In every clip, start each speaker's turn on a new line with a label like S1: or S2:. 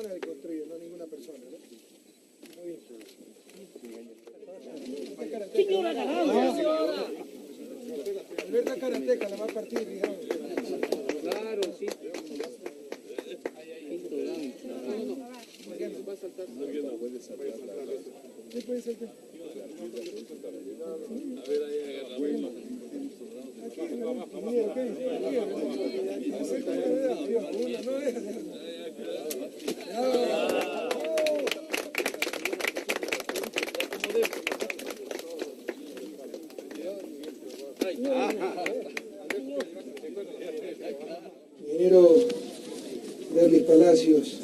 S1: ciudadana que construye, no ninguna persona, ¿no? Muy bien.
S2: Señora Ganancia.
S1: Alberta Karateca la va a partir, digamos.
S3: Claro, sí.
S1: ¿Qué puede ser? Ingeniero Derlis Palacios,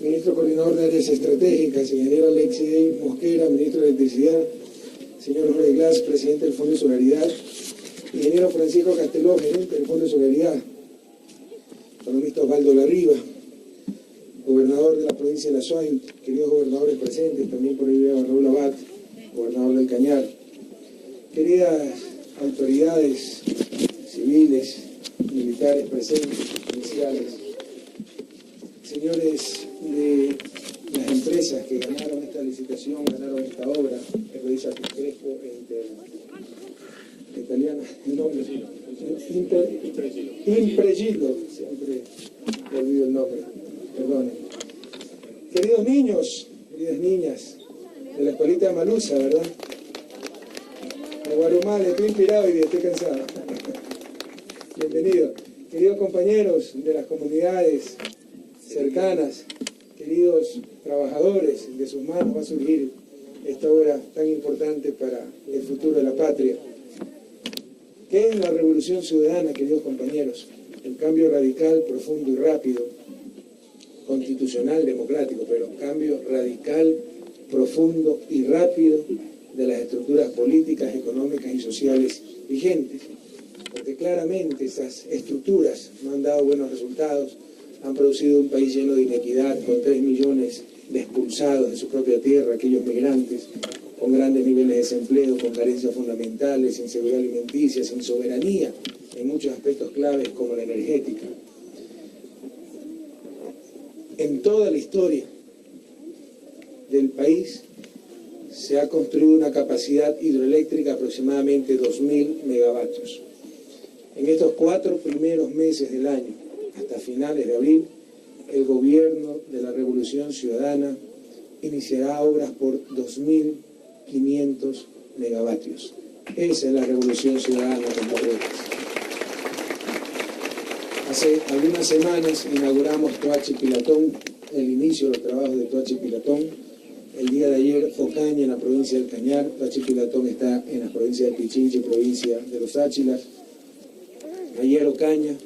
S1: ministro coordinador de áreas estratégicas, ingeniero Alexis Mosquera, ministro de Electricidad, señor Jorge Glass, presidente del Fondo de Solidaridad, ingeniero Francisco Casteló, gerente del Fondo de Solidaridad, economista Osvaldo Larriba, gobernador de la provincia de La Suay, queridos gobernadores presentes, también por ahí veo a Raúl Abad, gobernador del Cañar, queridas autoridades civiles, militares presentes, policiales, señores de las empresas que ganaron esta licitación, ganaron esta obra, Eloisa Crespo e italiana, el nombre, Impregilo, siempre me olvido el nombre, perdone. Queridos niños, queridas niñas, de la escuelita de Malusa, ¿verdad? De Guarumal, estoy inspirado y estoy cansado. Bienvenido. Queridos compañeros de las comunidades cercanas, queridos trabajadores, de sus manos va a surgir esta obra tan importante para el futuro de la patria. ¿Qué es la revolución ciudadana, queridos compañeros? El cambio radical, profundo y rápido, constitucional, democrático, pero cambio radical, profundo y rápido de las estructuras políticas, económicas y sociales vigentes. Porque claramente esas estructuras no han dado buenos resultados, han producido un país lleno de inequidad, con 3 millones de expulsados de su propia tierra, aquellos migrantes, con grandes niveles de desempleo, con carencias fundamentales, sin seguridad alimenticia, sin soberanía, en muchos aspectos claves como la energética. En toda la historia del país se ha construido una capacidad hidroeléctrica aproximadamente 2.000 megavatios. En estos 4 primeros meses del año, hasta finales de abril, el gobierno de la Revolución Ciudadana iniciará obras por 2.500 megavatios. Esa es la Revolución Ciudadana, compatriotas. Hace algunas semanas inauguramos Toachi Pilatón, el inicio de los trabajos de Toachi Pilatón. El día de ayer, Ocaña, en la provincia del Cañar. Toachi Pilatón está en la provincia de Pichinche, provincia de Los Áchilas. Ayer Ocaña.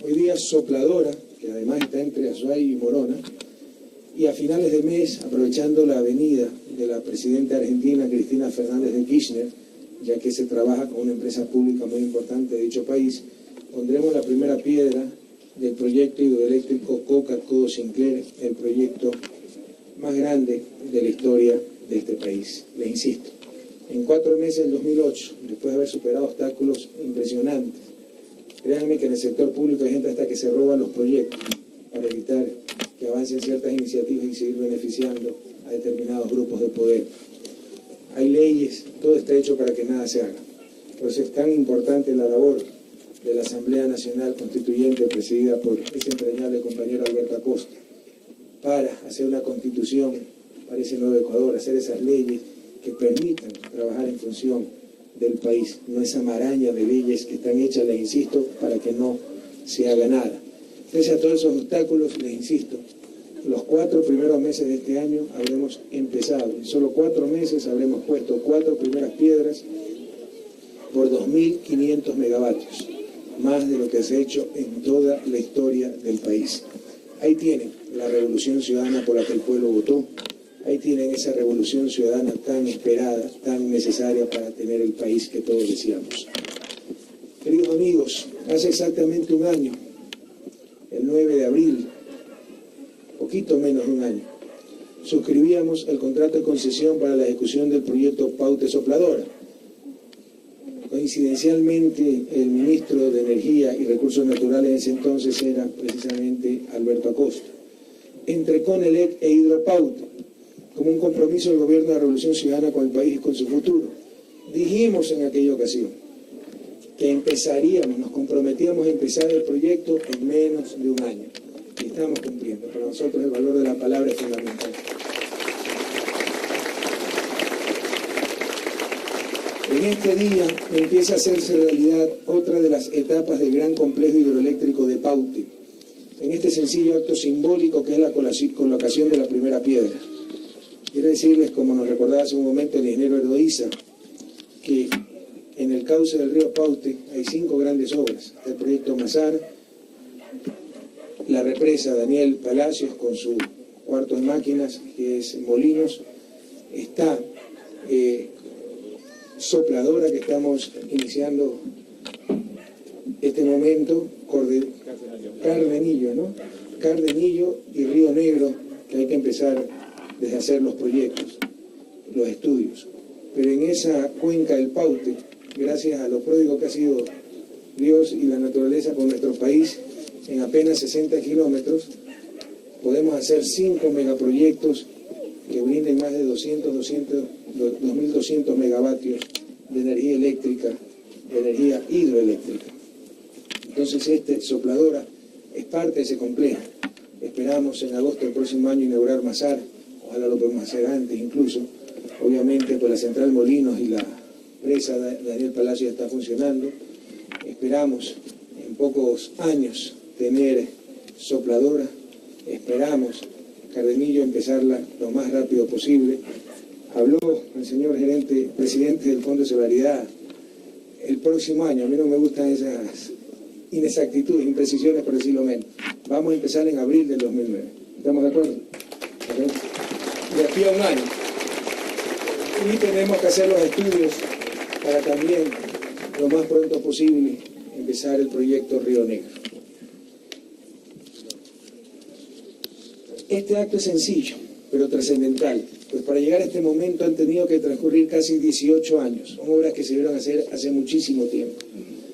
S1: Hoy día Sopladora, que además está entre Azuay y Morona. Y a finales de mes, aprovechando la avenida de la presidenta argentina Cristina Fernández de Kirchner, ya que se trabaja con una empresa pública muy importante de dicho país, pondremos la primera piedra del proyecto hidroeléctrico Coca-Codo Sinclair, el proyecto más grande de la historia de este país. Les insisto, en 4 meses del 2008, después de haber superado obstáculos impresionantes, créanme que en el sector público hay gente hasta que se roba los proyectos para evitar que avancen ciertas iniciativas y seguir beneficiando a determinados grupos de poder. Hay leyes, todo está hecho para que nada se haga. Por eso es tan importante la labor de la Asamblea Nacional Constituyente presidida por ese entrañable compañero Alberto Acosta, para hacer una constitución para ese nuevo Ecuador, hacer esas leyes que permitan trabajar en función del país, no esa maraña de leyes que están hechas, les insisto, para que no se haga nada. Pese a todos esos obstáculos, les insisto, los 4 primeros meses de este año habremos empezado, en solo 4 meses habremos puesto 4 primeras piedras por 2.500 megavatios, más de lo que se ha hecho en toda la historia del país. Ahí tienen la revolución ciudadana por la que el pueblo votó, ahí tienen esa revolución ciudadana tan esperada, tan necesaria para tener el país que todos deseamos. Queridos amigos, hace exactamente un año, el 9 de abril, poquito menos de un año, suscribíamos el contrato de concesión para la ejecución del proyecto Paute Sopladora. Coincidencialmente, el ministro de Energía y Recursos Naturales en ese entonces era precisamente Alberto Acosta. entre Conelec e Hidropaute, como un compromiso del gobierno de la Revolución Ciudadana con el país y con su futuro. Dijimos en aquella ocasión que nos comprometíamos a empezar el proyecto en menos de un año. Y estamos cumpliendo. Para nosotros el valor de la palabra es fundamental. En este día empieza a hacerse realidad otra de las etapas del gran complejo hidroeléctrico de Paute, en este sencillo acto simbólico que es la colocación de la primera piedra. Quiero decirles, como nos recordaba hace un momento el ingeniero Erdoiza, que en el cauce del río Paute hay 5 grandes obras: el proyecto Mazar, la represa Daniel Palacios con su cuarto de máquinas, que es Molinos, está Sopladora, que estamos iniciando este momento, Cardenillo, ¿no? Cardenillo y Río Negro, que hay que empezar desde hacer los proyectos, los estudios. Pero en esa cuenca del Paute, gracias a lo pródigo que ha sido Dios y la naturaleza con nuestro país, en apenas 60 kilómetros, podemos hacer 5 megaproyectos que brinden más de 2.200 megavatios de energía eléctrica, de energía hidroeléctrica. Entonces, Sopladora es parte de ese complejo. Esperamos en agosto del próximo año inaugurar Mazar, ojalá lo podemos hacer antes incluso. Obviamente, pues la central Molinos y la presa Daniel Palacio ya está funcionando. Esperamos en pocos años tener Sopladora. Esperamos Cardenillo empezarla lo más rápido posible. Habló el señor presidente del Fondo de Solidaridad el próximo año. A mí no me gustan esas inexactitudes, imprecisiones, por decirlo menos. Vamos a empezar en abril del 2009. ¿Estamos de acuerdo? De aquí a un año. Y tenemos que hacer los estudios para también, lo más pronto posible, empezar el proyecto Río Negro. Este acto es sencillo, pero trascendental, pues para llegar a este momento han tenido que transcurrir casi 18 años. Son obras que se debieron hacer hace muchísimo tiempo,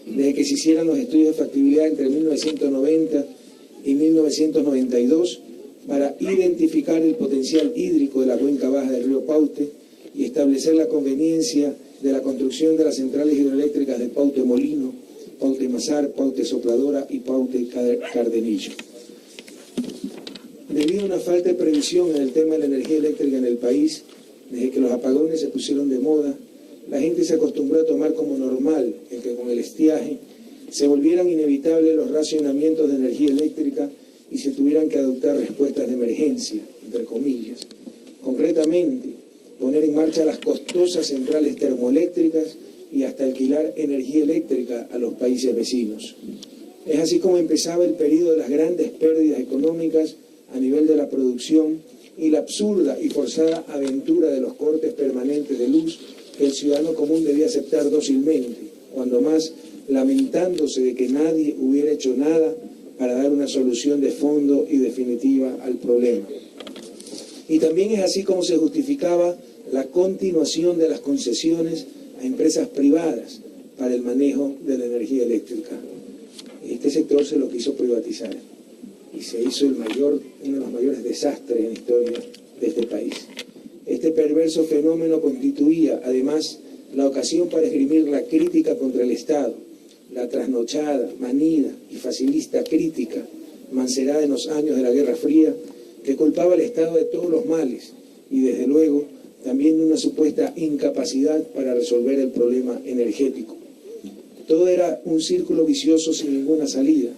S1: desde que se hicieran los estudios de factibilidad entre 1990 y 1992 para identificar el potencial hídrico de la cuenca baja del río Paute y establecer la conveniencia de la construcción de las centrales hidroeléctricas de Paute Molino, Paute Mazar, Paute Sopladora y Paute Cardenillo. Debido a una falta de previsión en el tema de la energía eléctrica en el país, desde que los apagones se pusieron de moda, la gente se acostumbró a tomar como normal el que con el estiaje se volvieran inevitables los racionamientos de energía eléctrica y se tuvieran que adoptar respuestas de emergencia, entre comillas. Concretamente, poner en marcha las costosas centrales termoeléctricas y hasta alquilar energía eléctrica a los países vecinos. Es así como empezaba el periodo de las grandes pérdidas económicas a nivel de la producción y la absurda y forzada aventura de los cortes permanentes de luz que el ciudadano común debía aceptar dócilmente, cuando más lamentándose de que nadie hubiera hecho nada para dar una solución de fondo y definitiva al problema. Y también es así como se justificaba la continuación de las concesiones a empresas privadas para el manejo de la energía eléctrica. Este sector se lo quiso privatizar y se hizo uno de los mayores desastres en la historia de este país. Este perverso fenómeno constituía, además, la ocasión para esgrimir la crítica contra el Estado, la trasnochada, manida y facilista crítica, mancerada en los años de la Guerra Fría, que culpaba al Estado de todos los males y, desde luego, también de una supuesta incapacidad para resolver el problema energético. Todo era un círculo vicioso sin ninguna salida,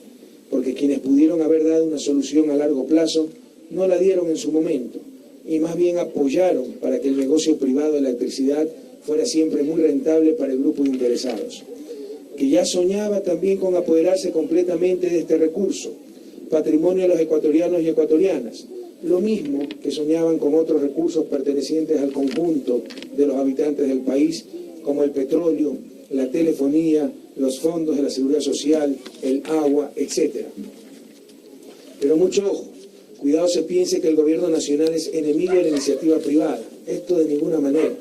S1: porque quienes pudieron haber dado una solución a largo plazo no la dieron en su momento, y más bien apoyaron para que el negocio privado de la electricidad fuera siempre muy rentable para el grupo de interesados, que ya soñaba también con apoderarse completamente de este recurso, patrimonio de los ecuatorianos y ecuatorianas, lo mismo que soñaban con otros recursos pertenecientes al conjunto de los habitantes del país, como el petróleo, la telefonía, los fondos de la seguridad social, el agua, etc. Pero mucho ojo, cuidado se piense que el gobierno nacional es enemigo de la iniciativa privada. Esto de ninguna manera.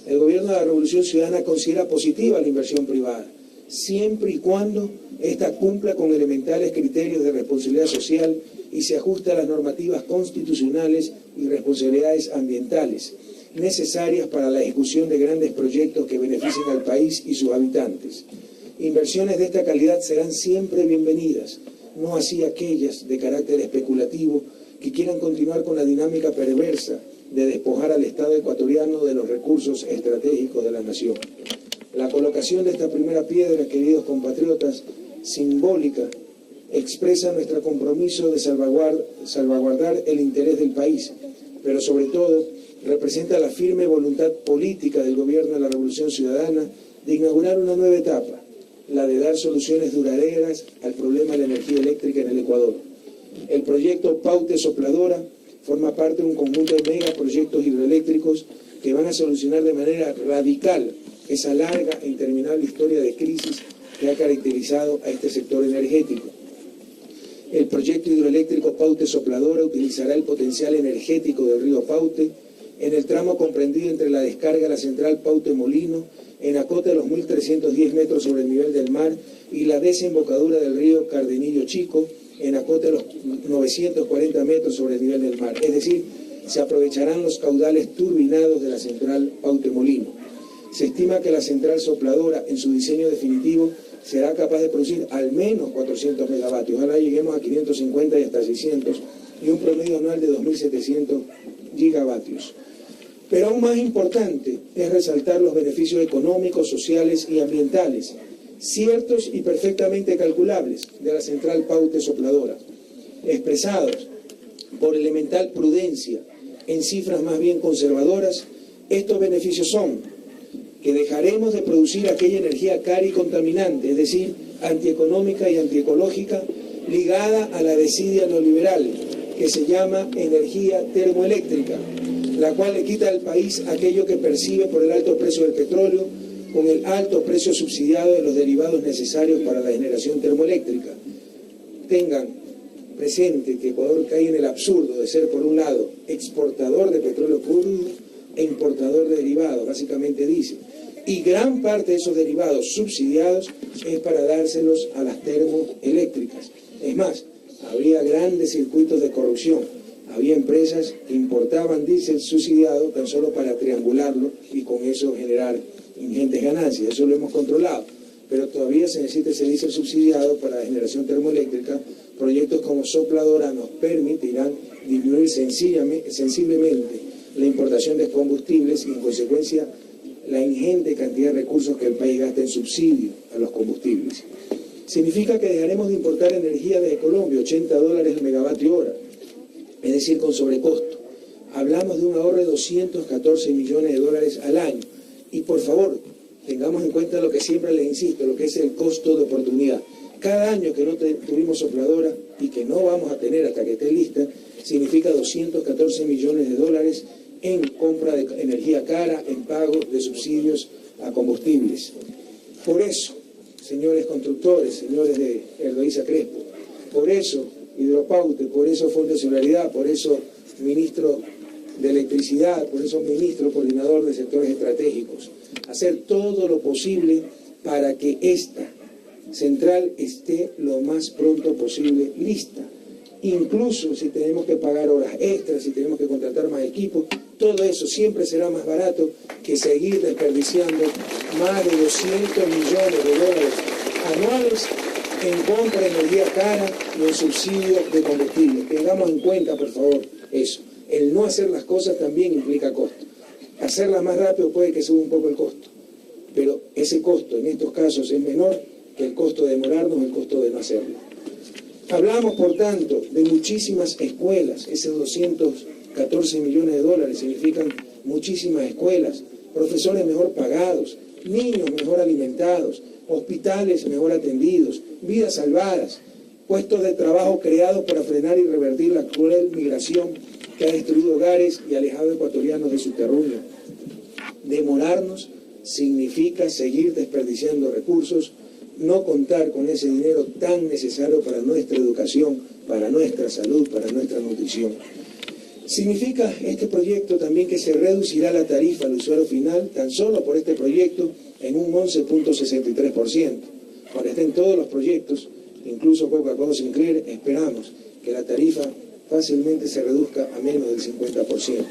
S1: El gobierno de la Revolución Ciudadana considera positiva la inversión privada siempre y cuando ésta cumpla con elementales criterios de responsabilidad social y se ajuste a las normativas constitucionales y responsabilidades ambientales necesarias para la ejecución de grandes proyectos que beneficien al país y sus habitantes. Inversiones de esta calidad serán siempre bienvenidas, no así aquellas de carácter especulativo que quieran continuar con la dinámica perversa de despojar al Estado ecuatoriano de los recursos estratégicos de la nación. La colocación de esta primera piedra, queridos compatriotas, simbólica, expresa nuestro compromiso de salvaguardar el interés del país, pero sobre todo representa la firme voluntad política del Gobierno de la Revolución Ciudadana de inaugurar una nueva etapa, la de dar soluciones duraderas al problema de la energía eléctrica en el Ecuador. El proyecto Paute Sopladora forma parte de un conjunto de megaproyectos hidroeléctricos que van a solucionar de manera radical esa larga e interminable historia de crisis que ha caracterizado a este sector energético. El proyecto hidroeléctrico Paute Sopladora utilizará el potencial energético del río Paute en el tramo comprendido entre la descarga de la central Paute Molino, en acote de los 1.310 metros sobre el nivel del mar, y la desembocadura del río Cardenillo Chico, en acote de los 940 metros sobre el nivel del mar. Es decir, se aprovecharán los caudales turbinados de la central Paute Molino. Se estima que la central sopladora, en su diseño definitivo, será capaz de producir al menos 400 megavatios. Ahora lleguemos a 550 y hasta 600, y un promedio anual de 2.700 gigavatios. Pero aún más importante es resaltar los beneficios económicos, sociales y ambientales, ciertos y perfectamente calculables, de la central Paute Sopladora, expresados por elemental prudencia en cifras más bien conservadoras. Estos beneficios son que dejaremos de producir aquella energía cara y contaminante, es decir, antieconómica y antiecológica, ligada a la desidia neoliberal, que se llama energía termoeléctrica, la cual le quita al país aquello que percibe por el alto precio del petróleo, con el alto precio subsidiado de los derivados necesarios para la generación termoeléctrica. Tengan presente que Ecuador cae en el absurdo de ser, por un lado, exportador de petróleo crudo e importador de derivados, básicamente dice, y gran parte de esos derivados subsidiados es para dárselos a las termoeléctricas. Es más, habría grandes circuitos de corrupción. Había empresas que importaban diésel subsidiado tan solo para triangularlo y con eso generar ingentes ganancias. Eso lo hemos controlado. Pero todavía se necesita ese diésel subsidiado para la generación termoeléctrica. Proyectos como Sopladora nos permitirán disminuir sensiblemente la importación de combustibles y, en consecuencia, la ingente cantidad de recursos que el país gasta en subsidio a los combustibles. Significa que dejaremos de importar energía desde Colombia, $80 el megavatio hora, es decir, con sobrecosto. Hablamos de un ahorro de 214 millones de dólares al año. Y por favor, tengamos en cuenta lo que siempre les insisto, lo que es el costo de oportunidad. Cada año que no tuvimos Sopladora y que no vamos a tener hasta que esté lista, significa 214 millones de dólares en compra de energía cara, en pago de subsidios a combustibles. Por eso, señores constructores, señores de Erdoíza Crespo, por eso Hidropaute, por eso Fondo de Solidaridad, por eso ministro de Electricidad, por eso ministro coordinador de sectores estratégicos, hacer todo lo posible para que esta central esté lo más pronto posible lista. Incluso si tenemos que pagar horas extras, si tenemos que contratar más equipos, todo eso siempre será más barato que seguir desperdiciando más de 200 millones de dólares anuales en compra de energía cara y en subsidio de combustible. Tengamos en cuenta, por favor, eso. El no hacer las cosas también implica costo. Hacerlas más rápido puede que suba un poco el costo, pero ese costo en estos casos es menor que el costo de demorarnos, el costo de no hacerlo. Hablamos, por tanto, de muchísimas escuelas. Esos 214 millones de dólares significan muchísimas escuelas, profesores mejor pagados, niños mejor alimentados, hospitales mejor atendidos, vidas salvadas, puestos de trabajo creados para frenar y revertir la cruel migración que ha destruido hogares y alejado ecuatorianos de su terruño. Demorarnos significa seguir desperdiciando recursos, no contar con ese dinero tan necesario para nuestra educación, para nuestra salud, para nuestra nutrición. Significa este proyecto también que se reducirá la tarifa al usuario final tan solo por este proyecto en un 11.63%. Cuando estén todos los proyectos, incluso Coca-Cola Sinclair, esperamos que la tarifa fácilmente se reduzca a menos del 50%.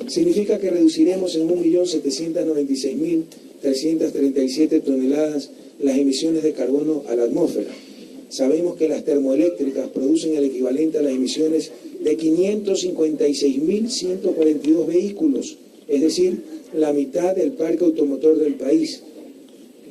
S1: Significa que reduciremos en 1.796.337 toneladas las emisiones de carbono a la atmósfera. Sabemos que las termoeléctricas producen el equivalente a las emisiones de 556.142 vehículos, es decir, la mitad del parque automotor del país.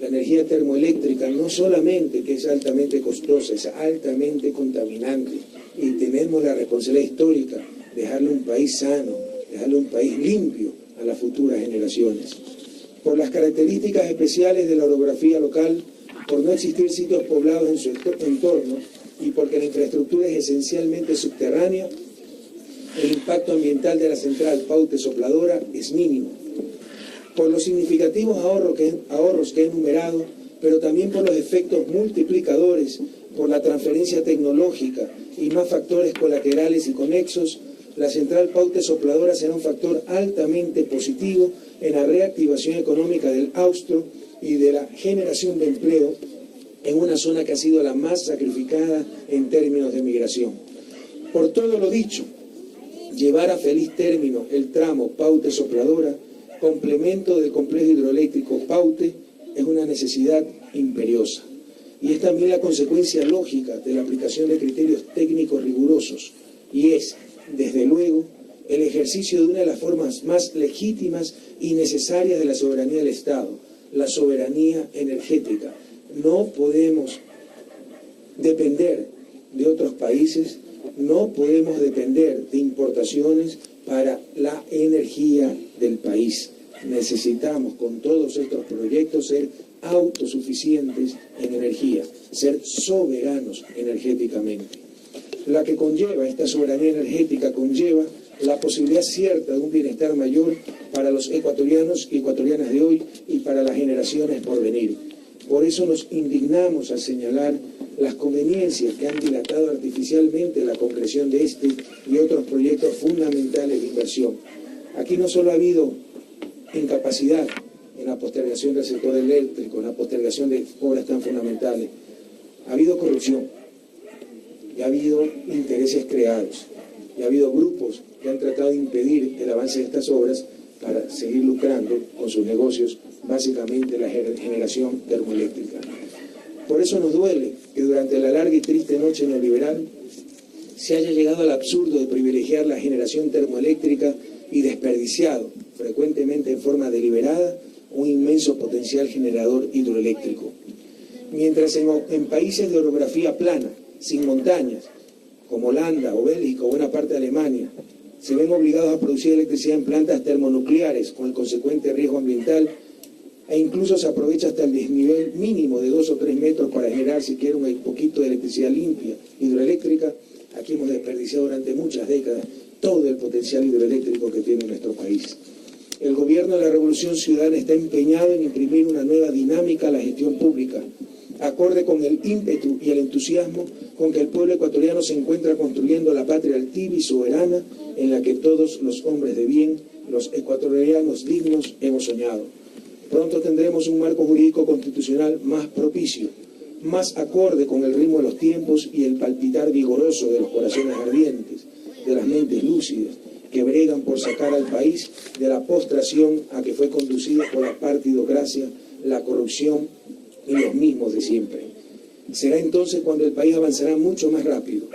S1: La energía termoeléctrica no solamente que es altamente costosa, es altamente contaminante y tenemos la responsabilidad histórica de dejarle un país sano, dejarle un país limpio a las futuras generaciones. Por las características especiales de la orografía local, por no existir sitios poblados en su entorno y porque la infraestructura es esencialmente subterránea, el impacto ambiental de la central Paute Sopladora es mínimo. Por los significativos ahorros que he enumerado, pero también por los efectos multiplicadores, por la transferencia tecnológica y más factores colaterales y conexos, la central Paute Sopladora será un factor altamente positivo en la reactivación económica del Austro y de la generación de empleo en una zona que ha sido la más sacrificada en términos de migración. Por todo lo dicho, llevar a feliz término el tramo Paute Sopladora, complemento del complejo hidroeléctrico Paute, es una necesidad imperiosa. Y es también la consecuencia lógica de la aplicación de criterios técnicos rigurosos. Y es, desde luego, el ejercicio de una de las formas más legítimas y necesarias de la soberanía del Estado, la soberanía energética. No podemos depender de otros países, no podemos depender de importaciones para la energía del país. Necesitamos con todos estos proyectos ser autosuficientes en energía, ser soberanos energéticamente. La que conlleva esta soberanía energética conlleva la posibilidad cierta de un bienestar mayor para los ecuatorianos y ecuatorianas de hoy y para las generaciones por venir. Por eso nos indignamos al señalar las conveniencias que han dilatado artificialmente la concreción de este y otros proyectos fundamentales de inversión. Aquí no solo ha habido incapacidad en la postergación del sector eléctrico, en la postergación de obras tan fundamentales, ha habido corrupción, y ha habido intereses creados, y ha habido grupos que han tratado de impedir el avance de estas obras para seguir lucrando con sus negocios, básicamente la generación termoeléctrica. Por eso nos duele que durante la larga y triste noche neoliberal se haya llegado al absurdo de privilegiar la generación termoeléctrica y desperdiciado, frecuentemente en forma deliberada, un inmenso potencial generador hidroeléctrico. Mientras en países de orografía plana, sin montañas, como Holanda o Bélgica o buena parte de Alemania, se ven obligados a producir electricidad en plantas termonucleares con el consecuente riesgo ambiental e incluso se aprovecha hasta el desnivel mínimo de 2 o 3 metros para generar siquiera un poquito de electricidad limpia, hidroeléctrica. Aquí hemos desperdiciado durante muchas décadas todo el potencial hidroeléctrico que tiene nuestro país. El gobierno de la Revolución Ciudadana está empeñado en imprimir una nueva dinámica a la gestión pública, acorde con el ímpetu y el entusiasmo con que el pueblo ecuatoriano se encuentra construyendo la patria altiva y soberana en la que todos los hombres de bien, los ecuatorianos dignos, hemos soñado. Pronto tendremos un marco jurídico constitucional más propicio, más acorde con el ritmo de los tiempos y el palpitar vigoroso de los corazones ardientes, de las mentes lúcidas, que bregan por sacar al país de la postración a que fue conducido por la partidocracia, la corrupción y los mismos de siempre. Será entonces cuando el país avanzará mucho más rápido,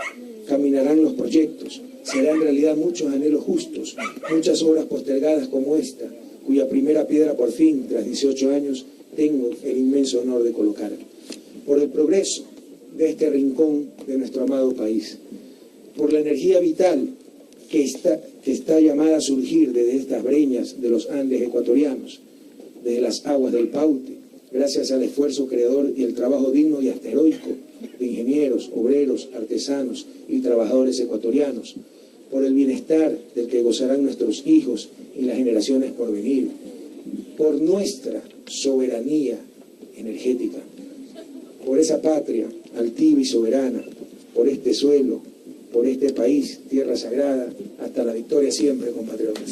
S1: caminarán los proyectos, será en realidad muchos anhelos justos, muchas obras postergadas como esta, cuya primera piedra por fin, tras 18 años, tengo el inmenso honor de colocar. Por el progreso de este rincón de nuestro amado país, por la energía vital que está llamada a surgir desde estas breñas de los Andes ecuatorianos, desde las aguas del Paute, gracias al esfuerzo creador y el trabajo digno y hasta heroico de ingenieros, obreros, artesanos y trabajadores ecuatorianos, por el bienestar del que gozarán nuestros hijos y las generaciones por venir, por nuestra soberanía energética, por esa patria altiva y soberana, por este suelo, por este país, tierra sagrada, hasta la victoria siempre, compatriotas.